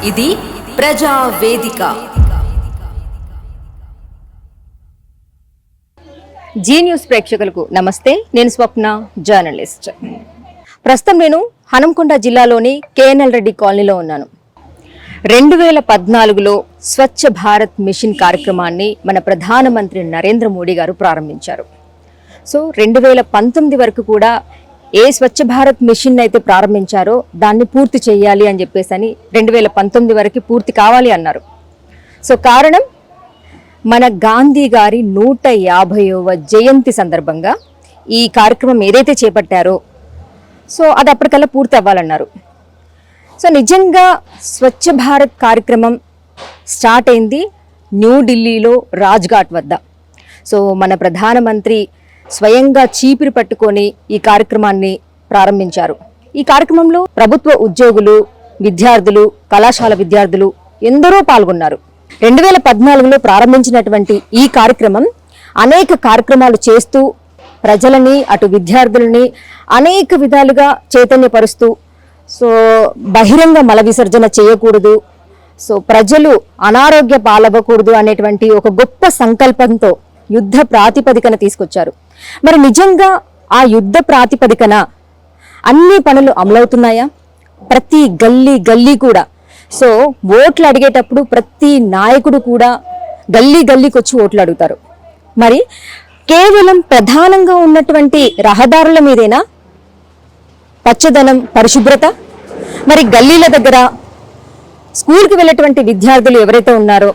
ఇది ప్రజా వేదిక. జీ న్యూస్ ప్రేక్షకులకు నమస్తే. నేను స్వప్న, జర్నలిస్ట్. ప్రస్తుతం నేను హనంకొండ జిల్లాలోని కేఎన్ఎల్ రెడ్డి కాలనీలో ఉన్నాను. 2014లో స్వచ్ఛ భారత్ మిషన్ కార్యక్రమాన్ని మన ప్రధానమంత్రి నరేంద్ర మోడీ గారు ప్రారంభించారు. సో 2019 వరకు కూడా ఏ స్వచ్ఛ భారత్ మిషన్ అయితే ప్రారంభించారో దాన్ని పూర్తి చేయాలి అని చెప్పేసి 2019 వరకు పూర్తి కావాలి అన్నారు. సో కారణం మన గాంధీ గారి 150వ జయంతి సందర్భంగా ఈ కార్యక్రమం ఏదైతే చేపట్టారో సో అది అప్పటికల్లా పూర్తి అవ్వాలన్నారు. సో నిజంగా స్వచ్ఛ భారత్ కార్యక్రమం స్టార్ట్ అయింది న్యూఢిల్లీలో రాజ్ఘాట్ వద్ద. సో మన ప్రధానమంత్రి స్వయంగా చీపిరి పట్టుకొని ఈ కార్యక్రమాన్ని ప్రారంభించారు. ఈ కార్యక్రమంలో ప్రభుత్వ ఉద్యోగులు, విద్యార్థులు, కళాశాల విద్యార్థులు ఎందరో పాల్గొన్నారు. 2014లో ప్రారంభించినటువంటి ఈ కార్యక్రమం అనేక కార్యక్రమాలు చేస్తూ ప్రజలని, అటు విద్యార్థులని అనేక విధాలుగా చైతన్యపరుస్తూ సో బహిరంగ మల విసర్జన చేయకూడదు, సో ప్రజలు అనారోగ్య పాలవ్వకూడదు అనేటువంటి ఒక గొప్ప సంకల్పంతో యుద్ధ ప్రాతిపదికన తీసుకొచ్చారు. మరి నిజంగా ఆ యుద్ధ ప్రాతిపదికన అన్ని పనులు అమలవుతున్నాయా? ప్రతి గల్లీ కూడా సో ఓట్లు అడిగేటప్పుడు ప్రతి నాయకుడు కూడా గల్లీకి వచ్చి ఓట్లు అడుగుతారు. మరి కేవలం ప్రధానంగా ఉన్నటువంటి రహదారుల మీదేనా పచ్చదనం, పరిశుభ్రత? మరి గల్లీల దగ్గర స్కూల్కి వెళ్ళేటువంటి విద్యార్థులు ఎవరైతే ఉన్నారో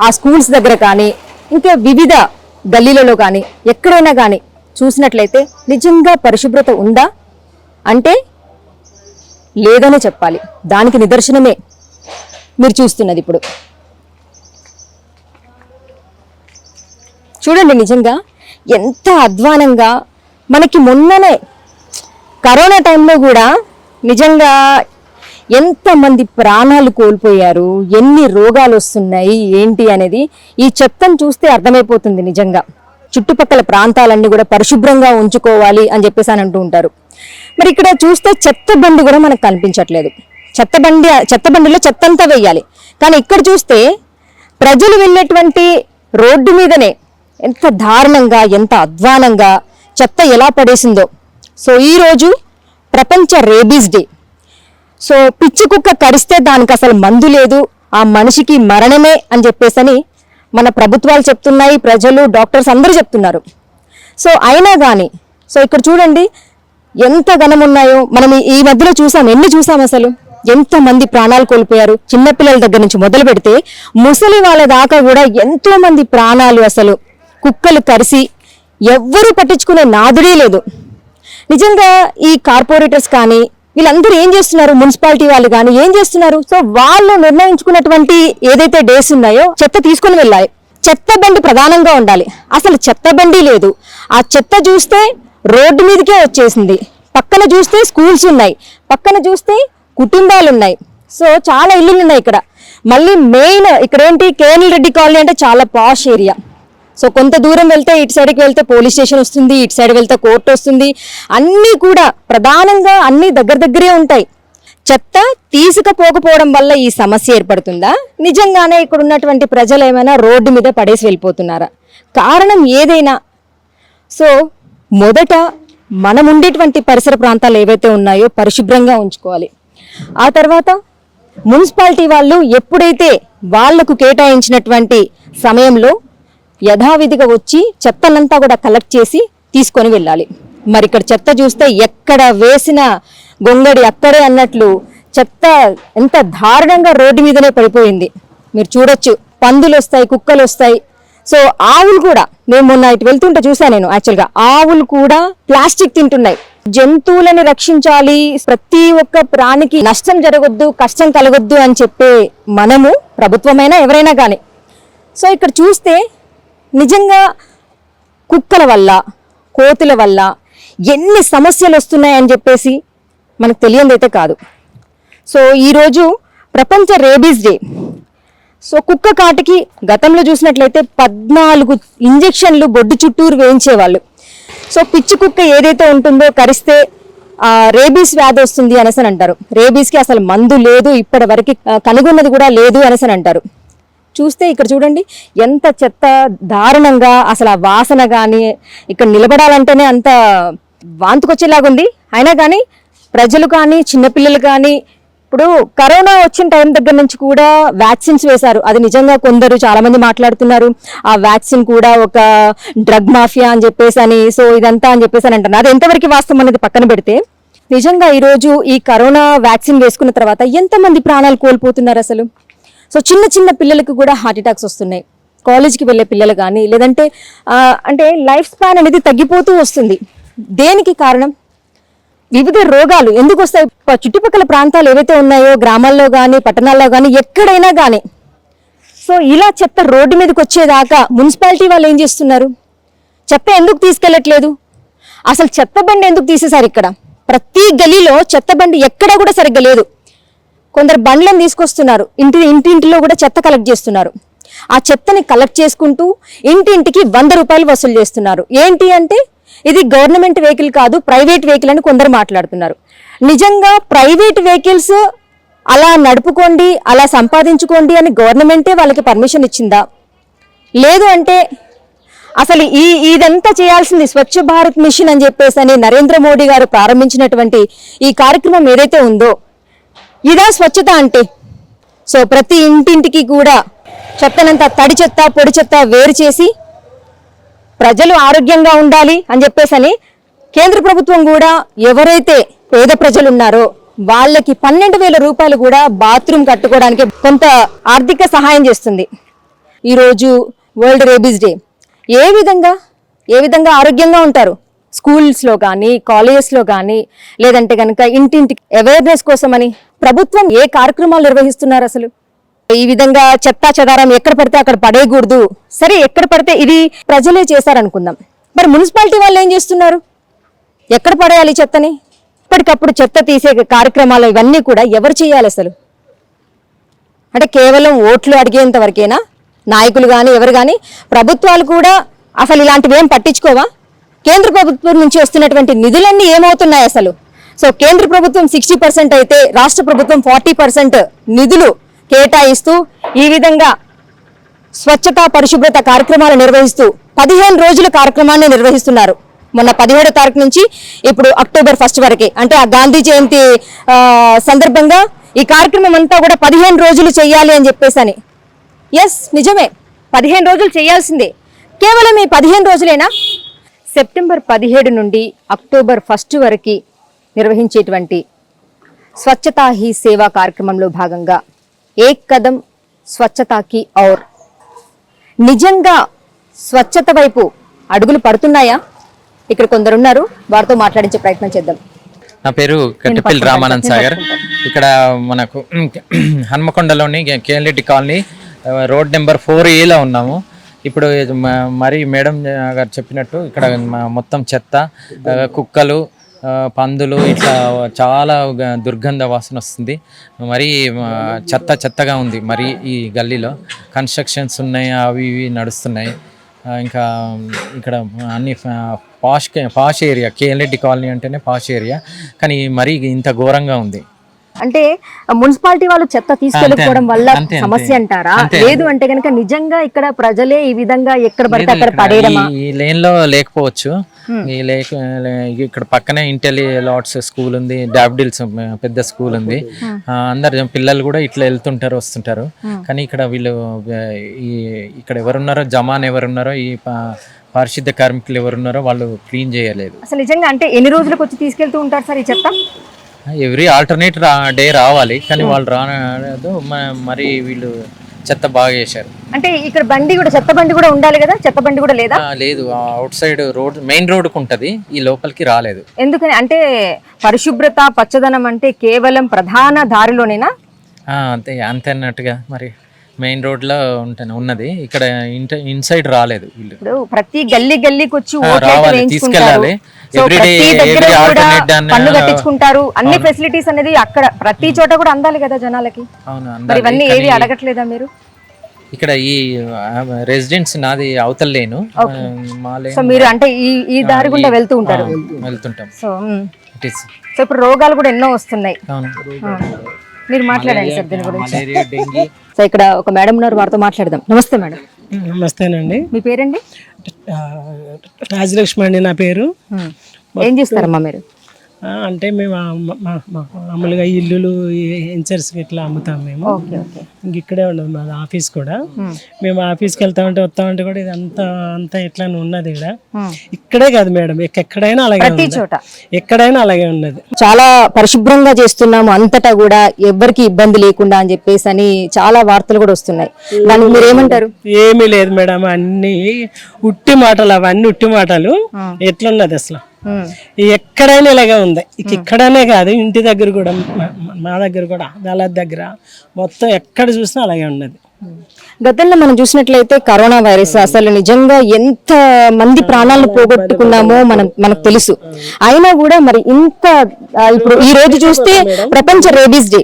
ఆ స్కూల్స్ దగ్గర కానీ ఇంకా వివిధ గల్లీలలో కానీ ఎక్కడైనా కానీ చూసినట్లయితే నిజంగా పరిశుభ్రత ఉందా అంటే లేదనే చెప్పాలి. దానికి నిదర్శనమే మీరు చూస్తున్నది. ఇప్పుడు చూడండి, నిజంగా ఎంత అధ్వానంగా మనకి మొన్ననే కరోనా టైంలో కూడా నిజంగా ఎంతమంది ప్రాణాలు కోల్పోయారు, ఎన్ని రోగాలు వస్తున్నాయి ఏంటి అనేది ఈ చెత్తను చూస్తే అర్థమైపోతుంది. నిజంగా చుట్టుపక్కల ప్రాంతాలన్నీ కూడా పరిశుభ్రంగా ఉంచుకోవాలి అని చెప్పేసి అని అంటూ ఉంటారు. మరి ఇక్కడ చూస్తే చెత్త బండి కూడా మనకు కనిపించట్లేదు. చెత్త బండిలో చెత్త అంతా వేయాలి, కానీ ఇక్కడ చూస్తే ప్రజలు వెళ్ళేటువంటి రోడ్డు మీదనే ఎంత దారుణంగా, ఎంత అధ్వానంగా చెత్త ఎలా పడేసిందో. సో ఈరోజు ప్రపంచ రేబీస్ డే. సో పిచ్చి కుక్క కరిస్తే దానికి అసలు మందు లేదు, ఆ మనిషికి మరణమే అని చెప్పేసని మన ప్రభుత్వాలు చెప్తున్నాయి, ప్రజలు, డాక్టర్స్ అందరూ చెప్తున్నారు. సో అయినా కానీ సో ఇక్కడ చూడండి ఎంత ఘనం ఉన్నాయో. మనం ఈ మధ్యలో ఎన్ని చూసాం అసలు ఎంతమంది ప్రాణాలు కోల్పోయారు. చిన్నపిల్లల దగ్గర నుంచి మొదలు పెడితే ముసలి వాళ్ళ దాకా కూడా ఎంతో మంది ప్రాణాలు అసలు కుక్కలు కరిసి ఎవ్వరూ పట్టించుకునే నాదుడే లేదు. నిజంగా ఈ కార్పొరేటర్స్ కానీ వీళ్ళందరూ ఏం చేస్తున్నారు, మున్సిపాలిటీ వాళ్ళు కానీ ఏం చేస్తున్నారు? సో వాళ్ళు నిర్ణయించుకున్నటువంటి ఏదైతే డేస్ ఉన్నాయో చెత్త తీసుకుని వెళ్ళాలి. చెత్త బండి ప్రధానంగా ఉండాలి. అసలు చెత్త బండి లేదు. ఆ చెత్త చూస్తే రోడ్డు మీదకే వచ్చేసింది. పక్కన చూస్తే స్కూల్స్ ఉన్నాయి, పక్కన చూస్తే కుటుంబాలు ఉన్నాయి. సో చాలా ఇల్లులు ఉన్నాయి ఇక్కడ. మళ్ళీ మెయిన్ ఇక్కడ ఏంటి, కేఎన్ఎల్ రెడ్డి కాలనీ అంటే చాలా పాష్ ఏరియా. సో కొంత దూరం వెళ్తే ఇటు సైడ్కి వెళ్తే పోలీస్ స్టేషన్ వస్తుంది, ఇటు సైడ్ వెళ్తే కోర్టు వస్తుంది. అన్నీ కూడా ప్రధానంగా అన్నీ దగ్గరే ఉంటాయి. చెత్త తీసుకుపోకపోవడం వల్ల ఈ సమస్య ఏర్పడుతుందా? నిజంగానే ఇక్కడ ఉన్నటువంటి ప్రజలు ఏమైనా రోడ్డు మీద పడేసి వెళ్ళిపోతున్నారా? కారణం ఏదైనా సో మొదట మనం ఉండేటువంటి పరిసర ప్రాంతాలు ఏవైతే ఉన్నాయో పరిశుభ్రంగా ఉంచుకోవాలి. ఆ తర్వాత మున్సిపాలిటీ వాళ్ళు ఎప్పుడైతే వాళ్లకు కేటాయించినటువంటి సమయంలో యథావిధిగా వచ్చి చెత్తనంతా కూడా కలెక్ట్ చేసి తీసుకొని వెళ్ళాలి. మరి ఇక్కడ చెత్త చూస్తే ఎక్కడ వేసిన గొంగడి అక్కడే అన్నట్లు చెత్త ఎంత దారుణంగా రోడ్డు మీదనే పడిపోయింది. మీరు చూడొచ్చు, పందులు వస్తాయి, కుక్కలు వస్తాయి. సో ఆవులు కూడా, నేను మొన్న ఇటు వెళ్తుంటే చూసాను నేను యాక్చువల్గా, ఆవులు కూడా ప్లాస్టిక్ తింటున్నాయి. జంతువులను రక్షించాలి, ప్రతి ఒక్క ప్రాణికి నష్టం జరగొద్దు, కష్టం కలగొద్దు అని చెప్పే మనము, ప్రభుత్వమైనా ఎవరైనా కానీ. సో ఇక్కడ చూస్తే నిజంగా కుక్కల వల్ల, కోతుల వల్ల ఎన్ని సమస్యలు వస్తున్నాయని చెప్పేసి మనకు తెలియదైతే కాదు. సో ఈరోజు ప్రపంచ రేబీస్ డే. సో కుక్క కాటికి గతంలో చూసినట్లయితే 14 ఇంజెక్షన్లు బొడ్డు చుట్టూరు వేయించేవాళ్ళు. సో పిచ్చి కుక్క ఏదైతే ఉంటుందో కరిస్తే రేబీస్ వ్యాధి వస్తుంది అనేసి అంటారు. రేబీస్కి అసలు మందు లేదు, ఇప్పటి వరకు కనుగొన్నది కూడా లేదు అనేసి అంటారు. చూస్తే ఇక్కడ చూడండి ఎంత చెత్త దారుణంగా, అసలు ఆ వాసన కానీ ఇక్కడ నిలబడాలంటేనే అంత వాంతుకొచ్చేలాగుంది. అయినా కానీ ప్రజలు కానీ చిన్నపిల్లలు కానీ ఇప్పుడు కరోనా వచ్చిన టైం దగ్గర నుంచి కూడా వ్యాక్సిన్స్ వేశారు. అది నిజంగా కొందరు చాలా మంది మాట్లాడుతున్నారు ఆ వ్యాక్సిన్ కూడా ఒక డ్రగ్ మాఫియా అని చెప్పేసి అని, సో ఇదంతా అని చెప్పేసి అని అంటున్నారు. అది ఎంతవరకు వాస్తవం అనేది పక్కన పెడితే, నిజంగా ఈరోజు ఈ కరోనా వ్యాక్సిన్ వేసుకున్న తర్వాత ఎంతమంది ప్రాణాలు కోల్పోతున్నారు అసలు. సో చిన్న చిన్న పిల్లలకు కూడా హార్ట్ అటాక్స్ వస్తున్నాయి. కాలేజ్కి వెళ్ళే పిల్లలు కానీ లేదంటే అంటే లైఫ్ స్పాన్ అనేది తగ్గిపోతూ వస్తుంది. దేనికి కారణం? వివిధ రోగాలు ఎందుకు వస్తాయి? చుట్టుపక్కల ప్రాంతాలు ఏవైతే ఉన్నాయో గ్రామాల్లో కానీ పట్టణాల్లో కానీ ఎక్కడైనా కానీ, సో ఇలా చెత్త రోడ్డు మీదకి వచ్చేదాకా మున్సిపాలిటీ వాళ్ళు ఏం చేస్తున్నారు? చెత్త ఎందుకు తీసుకెళ్ళట్లేదు? అసలు చెత్త బండి ఎందుకు తీసేశారు? ఇక్కడ ప్రతి గలీలో చెత్త బండి ఎక్కడ కూడా సరిగ్గా లేదు. కొందరు బండ్లను తీసుకొస్తున్నారు, ఇంటింటిలో కూడా చెత్త కలెక్ట్ చేస్తున్నారు. ఆ చెత్తని కలెక్ట్ చేసుకుంటూ ఇంటింటికి 100 రూపాయలు వసూలు చేస్తున్నారు. ఏంటి అంటే ఇది గవర్నమెంట్ వెహికల్ కాదు, ప్రైవేట్ వెహికల్ అని కొందరు మాట్లాడుతున్నారు. నిజంగా ప్రైవేట్ వెహికల్స్ అలా నడుపుకోండి, అలా సంపాదించుకోండి అని గవర్నమెంటే వాళ్ళకి పర్మిషన్ ఇచ్చిందా? లేదు అంటే అసలు ఇదంతా చేయాల్సింది స్వచ్ఛ భారత్ మిషన్ అని చెప్పేసి అని నరేంద్ర మోడీ గారు ప్రారంభించినటువంటి ఈ కార్యక్రమం ఏదైతే ఉందో ఇదా స్వచ్ఛత అంటే? సో ప్రతి ఇంటింటికి కూడా చెత్తనంతా తడి చెత్త పొడి చెత్త వేరు చేసి ప్రజలు ఆరోగ్యంగా ఉండాలి అని చెప్పేసి కేంద్ర ప్రభుత్వం కూడా ఎవరైతే పేద ప్రజలు ఉన్నారో వాళ్ళకి 12,000 రూపాయలు కూడా బాత్రూమ్ కట్టుకోవడానికి కొంత ఆర్థిక సహాయం చేస్తుంది. ఈరోజు వరల్డ్ రేబీస్ డే. ఏ విధంగా ఆరోగ్యంగా ఉంటారు? స్కూల్స్లో కానీ కాలేజెస్లో కానీ లేదంటే కనుక ఇంటింటికి అవేర్నెస్ కోసమని ప్రభుత్వం ఏ కార్యక్రమాలు నిర్వహిస్తున్నారు అసలు? ఈ విధంగా చెత్తా చెదారం ఎక్కడ పడితే అక్కడ పడేయకూడదు. సరే, ఎక్కడ పడితే ఇది ప్రజలే చేశారనుకుందాం, మరి మున్సిపాలిటీ వాళ్ళు ఏం చేస్తున్నారు? ఎక్కడ పడేయాలి చెత్తని? ఇప్పటికప్పుడు చెత్త తీసే కార్యక్రమాలు ఇవన్నీ కూడా ఎవరు చేయాలి అసలు? అంటే కేవలం ఓట్లు అడిగేంత వరకేనా నాయకులు కానీ ఎవరు కానీ? ప్రభుత్వాలు కూడా అసలు ఇలాంటివి ఏం పట్టించుకోవా? కేంద్ర ప్రభుత్వం నుంచి వస్తున్నటువంటి నిధులన్నీ ఏమవుతున్నాయి అసలు? సో కేంద్ర ప్రభుత్వం 60% అయితే రాష్ట్ర ప్రభుత్వం 40% నిధులు కేటాయిస్తూ ఈ విధంగా స్వచ్ఛత పరిశుభ్రత కార్యక్రమాలు నిర్వహిస్తూ 15 రోజుల కార్యక్రమాన్ని నిర్వహిస్తున్నారు. మొన్న 17వ తారీఖు నుంచి ఇప్పుడు అక్టోబర్ 1 వరకే, అంటే ఆ గాంధీ జయంతి సందర్భంగా ఈ కార్యక్రమం అంతా కూడా 15 రోజులు చేయాలి అని చెప్పేసి. ఎస్, నిజమే, 15 రోజులు చేయాల్సిందే. కేవలం ఈ 15 రోజులేనా? సెప్టెంబర్ 17 నుండి అక్టోబర్ 1 వరకు నిర్వహించేటువంటి స్వచ్ఛతా హీ సేవా కార్యక్రమంలో భాగంగా ఏక్ కదం స్వచ్ఛతాకి ఔర్, నిజంగా స్వచ్ఛత వైపు అడుగులు పడుతున్నాయా? ఇక్కడ కొందరున్నారు, వారితో మాట్లాడించే ప్రయత్నం చేద్దాం. నా పేరు కట్టిపల్లి రామానంద్ సాగర్. ఇక్కడ మనకు హన్మకొండలోని కేఎల్రెడ్డి కాలనీ రోడ్ నెంబర్ 4A ఉన్నాము. ఇప్పుడు మరి మేడం గారు చెప్పినట్టు ఇక్కడ మొత్తం చెత్త, కుక్కలు, పందులు ఇట్లా చాలా దుర్గంధ వాసన వస్తుంది. మరి చెత్తగా ఉంది. మరి ఈ గల్లీలో కన్స్ట్రక్షన్స్ ఉన్నాయి, అవి ఇవి నడుస్తున్నాయి. ఇంకా ఇక్కడ అన్ని పాష్ ఏరియా, కేఎల్రెడ్డి కాలనీ అంటేనే పాష్ ఏరియా, కానీ మరి ఇంత ఘోరంగా ఉంది. అంటే మున్సిపాలిటీ వాళ్ళు చెత్త తీసుకెళ్ళకపోవడం వల్ల సమస్య అంటారా? లేదు అంటే కనుక నిజంగా ఇక్కడ ప్రజలే ఈ విధంగా ఎక్కడ పడితే అక్కడ పడేయడమా? ఈ లేన్ లో లేకపోవచ్చు. ఈ ఇక్కడ పక్కనే ఇంటెలి లాట్స్ స్కూల్ ఉంది, డాబ్డిల్స్ పెద్ద స్కూల్ ఉంది. అందరు పిల్లలు కూడా ఇట్లా వెళ్తుంటారు వస్తుంటారు. కానీ ఇక్కడ వీళ్ళు ఇక్కడ ఎవరున్నారో, జమాన్ ఎవరున్నారో, ఈ పారిశుద్ధ్య కార్మికులు ఎవరున్నారో వాళ్ళు క్లీన్ చేయలేదు. అసలు నిజంగా అంటే ఎన్ని రోజులకు వచ్చి తీసుకెళ్తూ ఉంటారు సార్ ఈ చెత్త? ఎవ్రీ ఆల్టర్నేట్ డే రావాలి, కానీ వాళ్ళు రాలేదు. మరి వీళ్ళు చెత్త బాగా చేశారు. అంటే ఇక్కడ బండి కూడా, చెత్త బండి కూడా ఉండాలి కదా, చెత్త బండి కూడా లేదా? లేదు, అవుట్ సైడ్ రోడ్, మెయిన్ రోడ్కు ఉంటది, ఈ లోపలికి రాలేదు. ఎందుకని అంటే పరిశుభ్రత పచ్చదనం అంటే కేవలం ప్రధాన దారిలోనేనా? అంతే అన్నట్టుగా మరి మెయిన్ రోడ్ లో ఉన్నది, ఇక్కడ ఇన్సైడ్ రాలేదు. వీళ్ళు ఇప్పుడు ప్రతి గల్లీకి వచ్చి తీసుకెళ్ళాలి, పన్ను కట్టించుకుంటారు, అన్ని ఫెసిలిటీస్ అనేది అక్కడ ప్రతి చోట కూడా అందాలి కదా జనాలకి. మరి ఇవన్నీ ఏవి అడగట్లేదా మీరు? ఇక్కడ ఈ రెసిడెంట్స్ నాది అవతల లేను, సో మీరు అంటే ఈ దారి గుండా వెళ్తుంటాం. So it is. సో ఇప్పుడు రోగాలు కూడా ఎన్నో వస్తున్నాయి. అవును. మీరు మాట్లాడండి సార్ దీని గురించి. Malaria, dengue. సో ఇక్కడ ఒక మేడం ఉన్నారు, వారితో మాట్లాడదాం. నమస్తే మేడం. నమస్తేనండి. మీ పేరండి? రాజలక్ష్మి అండి నా పేరు. ఏం చేస్తారమ్మా మీరు? అంటే మేము మామూలుగా ఇల్లులు ఇన్సర్స్ ఇట్లా అమ్ముతాం మేము. Okay okay. ఇంక ఇక్కడే ఉండదు మాది ఆఫీస్ కూడా. మేము ఆఫీస్కి వెళ్తామంటే వస్తామంటే కూడా ఇది అంతా ఎట్లా ఉన్నది ఇక్కడ. ఇక్కడే కాదు మేడం, ఎక్కడైనా అలాగే ప్రతి చోట ఎక్కడైనా అలాగే ఉన్నది. చాలా పరిశుభ్రంగా చేస్తున్నాము అంతటా కూడా, ఎవ్వరికి ఇబ్బంది లేకుండా అని చెప్పేసి అని చాలా వార్తలు కూడా వస్తున్నాయి. దానికి మీరు ఏమంటారు? ఏమీ లేదు మేడం, అన్ని ఉట్టి మాటలు, అవన్నీ ఉట్టి మాటలు. ఎట్లున్నది అసలు ఎక్కడైనా ఇలాగే ఉంది. ఇక్కడనే కాదు, ఇంటి దగ్గర కూడా, మా దగ్గర కూడా, అదాలత్ దగ్గర మొత్తం ఎక్కడ చూసినా అలాగే ఉన్నది. గతంలో మనం చూసినట్లయితే కరోనా వైరస్ అసలు నిజంగా ఎంత మంది ప్రాణాలను పోగొట్టుకున్నామో మనకు తెలుసు. అయినా కూడా మరి ఇంత ఇప్పుడు ఈ రోజు చూస్తే ప్రపంచ రేబీస్ డే.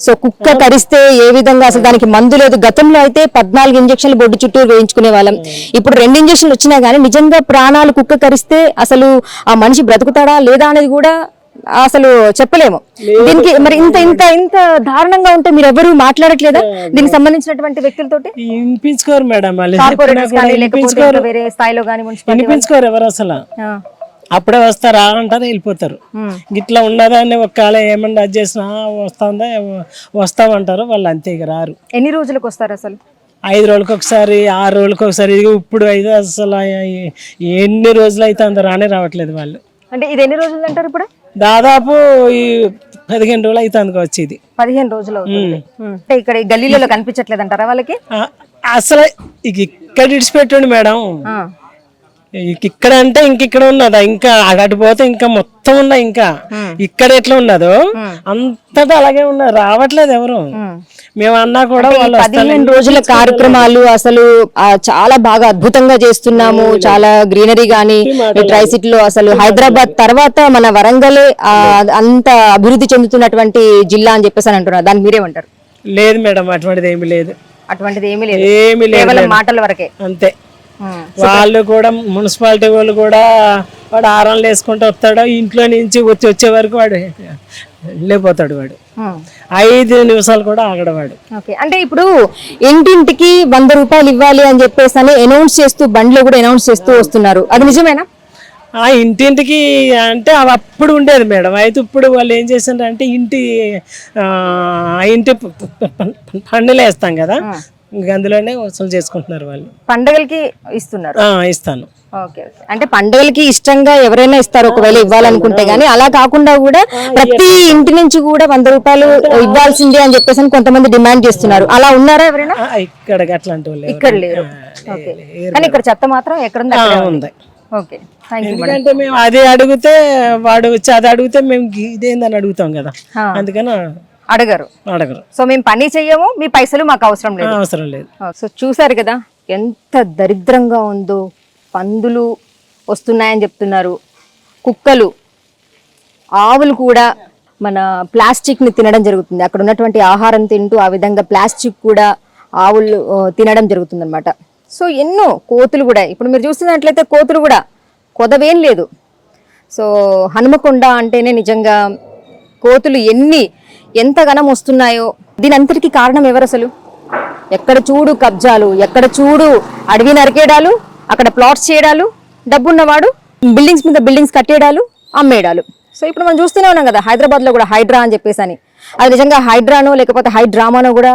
సో కుక్క కరిస్తే ఏ విధంగా అసలు దానికి మందు లేదు. గతంలో అయితే 14 ఇంజక్షన్లు బొడ్డు చుట్టూ వేయించుకునే వాళ్ళం. ఇప్పుడు 2 ఇంజక్షన్లు వచ్చినా గానీ నిజంగా ప్రాణాలు కుక్క కరిస్తే అసలు ఆ మనిషి బ్రతుకుతాడా లేదా అనేది కూడా అసలు చెప్పలేము. దీనికి మరి ఇంత ఇంత ఇంత దారుణంగా ఉంటే మీరు ఎవరు మాట్లాడట్లేదా దీనికి సంబంధించినటువంటి వ్యక్తులతోటి? వినిపించుకోరు మేడం, వేరే స్థాయిలో కానీ వినిపించుకోరు ఎవరు అసలు. అప్పుడే వస్తారా అంటారు, వెళ్ళిపోతారు. ఇట్లా ఉండదాన్ని ఒకవేళ ఏమన్నా అది చేసినా వస్తామంటారు వాళ్ళు, అంతే ఇక రారు. ఎన్ని రోజులకు వస్తారు అసలు? 5 రోజులకు ఒకసారి, 6 రోజులకు ఒకసారి. ఇప్పుడు అయితే అసలు ఎన్ని రోజులు అయితే అంత రానే రావట్లేదు వాళ్ళు. అంటే ఇది ఎన్ని రోజులు అంటారు ఇప్పుడు? దాదాపు ఈ 15 రోజులు అయితే అందుకు ఇది 15 రోజులు అవుతుంది. అంటే ఇక్కడ గల్లీలలో కనిపించట్లేదు అంటారా వాళ్ళకి? అసలు ఇక్కడ ఇడిచిపెట్టండి మేడం, ఇక్కడ అంటే ఇంకిక్కడ ఉన్నదా, ఇంకా అటు పోతే ఇంకా మొత్తం ఉన్నాయి. ఇంకా ఇక్కడ ఎట్లా ఉన్నదో అంతటా అలాగే ఉన్నారు, రావట్లేదు ఎవరు. మేము అన్నా కూడా 15 రోజుల కార్యక్రమాలు అసలు చాలా బాగా అద్భుతంగా చేస్తున్నాము. చాలా గ్రీనరీ గానీ ట్రై సిటీలో అసలు హైదరాబాద్ తర్వాత మన వరంగల్ అంత అభివృద్ధి చెందుతున్నటువంటి జిల్లా అని చెప్పేసి అంటున్నారు. దానికి మీరేమంటారు? లేదు మేడం, అటువంటిది ఏమి లేదు. అటువంటిది ఏమీ లేదు, కేవలం మాటల వరకే అంతే. వాళ్ళు కూడా మున్సిపాలిటీ వాళ్ళు కూడా వాడు ఆరాలు వేసుకుంటూ వస్తాడు, ఇంట్లో నుంచి వచ్చే వరకు వాడు వెళ్ళిపోతాడు. వాడు 5 నిమిషాలు కూడా ఆగడవాడు. అంటే ఇప్పుడు ఇంటింటికి 100 రూపాయలు ఇవ్వాలి అని చెప్పేసి అని అనౌన్స్ చేస్తూ బండ్లో కూడా అనౌన్స్ చేస్తూ వస్తున్నారు, అది నిజమేనా? ఇంటింటికి అంటే అవి అప్పుడు ఉండేది మేడం. అయితే ఇప్పుడు వాళ్ళు ఏం చేశారు అంటే ఇంటి పన్నులు వేస్తాం కదా, అందులోనే వసూలు చేసుకుంటున్నారు వాళ్ళు. పండుగలకి ఇస్తున్నారు? ఇస్తాను. అంటే పండుగలకి ఇష్టంగా ఎవరైనా ఇస్తారు ఒకవేళ ఇవ్వాలనుకుంటే గానీ, అలా కాకుండా కూడా ప్రతి ఇంటి నుంచి కూడా 100 రూపాయలు ఇవ్వాల్సిందే అని చెప్పేసి కొంతమంది డిమాండ్ చేస్తున్నారు. అలా ఉన్నారా ఎవరైనా? ఇక్కడ అట్లాంటి వాళ్ళు ఇక్కడ లేరు. కానీ ఇక్కడ చెత్త మాత్రం ఎక్కడ ఉంది. ఓకే, ఎందుకంటే మేము అది అడిగితే వాడు వచ్చి అది అడిగితే మేము ఇదేందని అడుగుతాం కదా, అందుకని అడగరు. సో మేము పని చెయ్యము, మీ పైసలు మాకు అవసరం లేదు. సో చూసారు కదా ఎంత దరిద్రంగా ఉందో. పందులు వస్తున్నాయని చెప్తున్నారు, కుక్కలు, ఆవులు కూడా మన ప్లాస్టిక్ని తినడం జరుగుతుంది. అక్కడ ఉన్నటువంటి ఆహారం తింటూ ఆ విధంగా ప్లాస్టిక్ కూడా ఆవులు తినడం జరుగుతుంది అనమాట. సో ఎన్నో కోతులు కూడా, ఇప్పుడు మీరు చూస్తున్నట్లయితే కోతులు కూడా కొదవేం లేదు. సో హనుమకొండ అంటేనే నిజంగా కోతులు ఎంతగానం వస్తున్నాయో. దీని అంతటికీ కారణం ఎవరు అసలు? ఎక్కడ చూడు కబ్జాలు, ఎక్కడ చూడు అడవి నరికేయడాలు, అక్కడ ప్లాట్స్ చేయడాలు, డబ్బున్నవాడు బిల్డింగ్స్ మీద బిల్డింగ్స్ కట్టేయడాలు, అమ్మేయడాలు. సో ఇప్పుడు మనం చూస్తూనే ఉన్నాం కదా హైదరాబాద్లో కూడా హైడ్రా అని చెప్పేసి అని. అది నిజంగా హైడ్రానో లేకపోతే హైడ్రామానో కూడా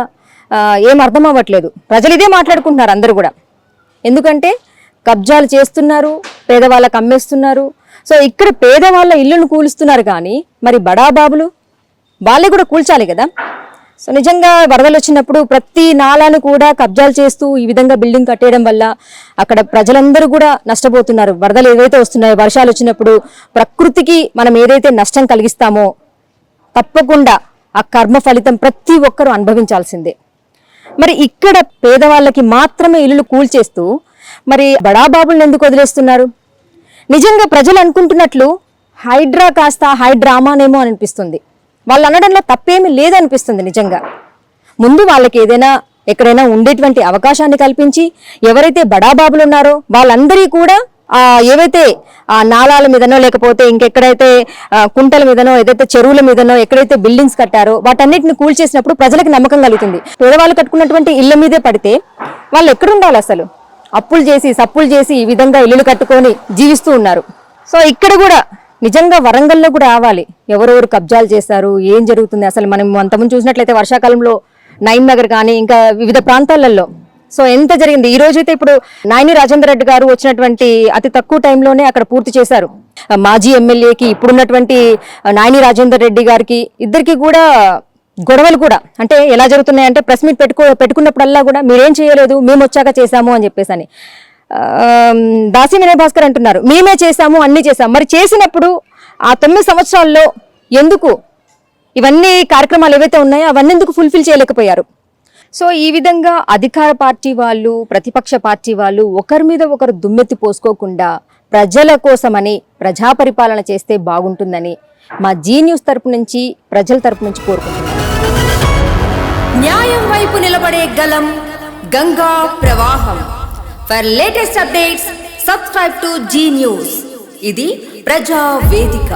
ఏం అర్థం అవ్వట్లేదు. ప్రజలు ఇదే మాట్లాడుకుంటున్నారు అందరూ కూడా. ఎందుకంటే కబ్జాలు చేస్తున్నారు, పేదవాళ్ళకి అమ్మేస్తున్నారు. సో ఇక్కడ పేదవాళ్ళ ఇల్లును కూలుస్తున్నారు, కానీ మరి బడాబాబులు వాళ్ళే కూడా కూల్చాలి కదా. సో నిజంగా వరదలు వచ్చినప్పుడు ప్రతి నాలాను కూడా కబ్జాలు చేస్తూ ఈ విధంగా బిల్డింగ్ కట్టేయడం వల్ల అక్కడ ప్రజలందరూ కూడా నష్టపోతున్నారు. వరదలు ఏదైతే వస్తున్నాయో, వర్షాలు వచ్చినప్పుడు ప్రకృతికి మనం ఏదైతే నష్టం కలిగిస్తామో తప్పకుండా ఆ కర్మ ఫలితం ప్రతి ఒక్కరూ అనుభవించాల్సిందే. మరి ఇక్కడ పేదవాళ్ళకి మాత్రమే ఇల్లులు కూల్చేస్తూ మరి బడాబాబులను ఎందుకు వదిలేస్తున్నారు? నిజంగా ప్రజలు అనుకుంటున్నట్లు హైడ్రా కాస్త హైడ్రామానేమో అనిపిస్తుంది. వాళ్ళు అనడంలో తప్పేమీ లేదనిపిస్తుంది. నిజంగా ముందు వాళ్ళకి ఏదైనా ఎక్కడైనా ఉండేటువంటి అవకాశాన్ని కల్పించి ఎవరైతే బడాబాబులు ఉన్నారో వాళ్ళందరి కూడా ఏవైతే ఆ నాలాల మీదనో లేకపోతే ఇంకెక్కడైతే కుంటల మీదనో ఏదైతే చెరువుల మీదనో ఎక్కడైతే బిల్డింగ్స్ కట్టారో వాటన్నిటిని కూల్చేసినప్పుడు ప్రజలకు నమ్మకం కలుగుతుంది. పేదవాళ్ళు కట్టుకున్నటువంటి ఇళ్ల మీదే పడితే వాళ్ళు ఎక్కడుండాలి అసలు? అప్పులు చేసి సప్పులు చేసి ఈ విధంగా ఇల్లులు కట్టుకొని జీవిస్తూ ఉన్నారు. సో ఇక్కడ కూడా నిజంగా వరంగల్లో కూడా రావాలి, ఎవరెవరు కబ్జాలు చేస్తారు, ఏం జరుగుతుంది అసలు. మనం అంతకుముందు చూసినట్లయితే వర్షాకాలంలో నయీం నగర్ కానీ ఇంకా వివిధ ప్రాంతాలలో సో ఎంత జరిగింది. ఈ రోజైతే ఇప్పుడు నాయని రాజేందర్ రెడ్డి గారు వచ్చినటువంటి అతి తక్కువ టైంలోనే అక్కడ పూర్తి చేశారు. మాజీ ఎమ్మెల్యేకి ఇప్పుడున్నటువంటి నాయని రాజేందర్ రెడ్డి గారికి ఇద్దరికి కూడా గొడవలు కూడా అంటే ఎలా జరుగుతున్నాయంటే ప్రెస్ మీట్ పెట్టుకున్నప్పుడల్లా కూడా మీరేం చేయలేదు, మేము వచ్చాక చేశాము అని చెప్పేసి అని. దాసి వినయ్ భాస్కర్ అంటున్నారు మేమే చేశాము అన్ని చేశాము. మరి చేసినప్పుడు ఆ 9 సంవత్సరాల్లో ఎందుకు ఇవన్నీ కార్యక్రమాలు ఏవైతే ఉన్నాయో అవన్నీ ఎందుకు ఫుల్ఫిల్ చేయలేకపోయారు? సో ఈ విధంగా అధికార పార్టీ వాళ్ళు ప్రతిపక్ష పార్టీ వాళ్ళు ఒకరి మీద ఒకరు దుమ్మెత్తి పోసుకోకుండా ప్రజల కోసమని ప్రజా పరిపాలన చేస్తే బాగుంటుందని మా జీ న్యూస్ తరపు నుంచి ప్రజల తరపు నుంచి కోరుకుంటున్నాం. న్యాయం వైపు నిలబడే గలం గంగా ప్రవాహం. For latest updates subscribe to Zee News. ఇది ప్రజా వేదిక.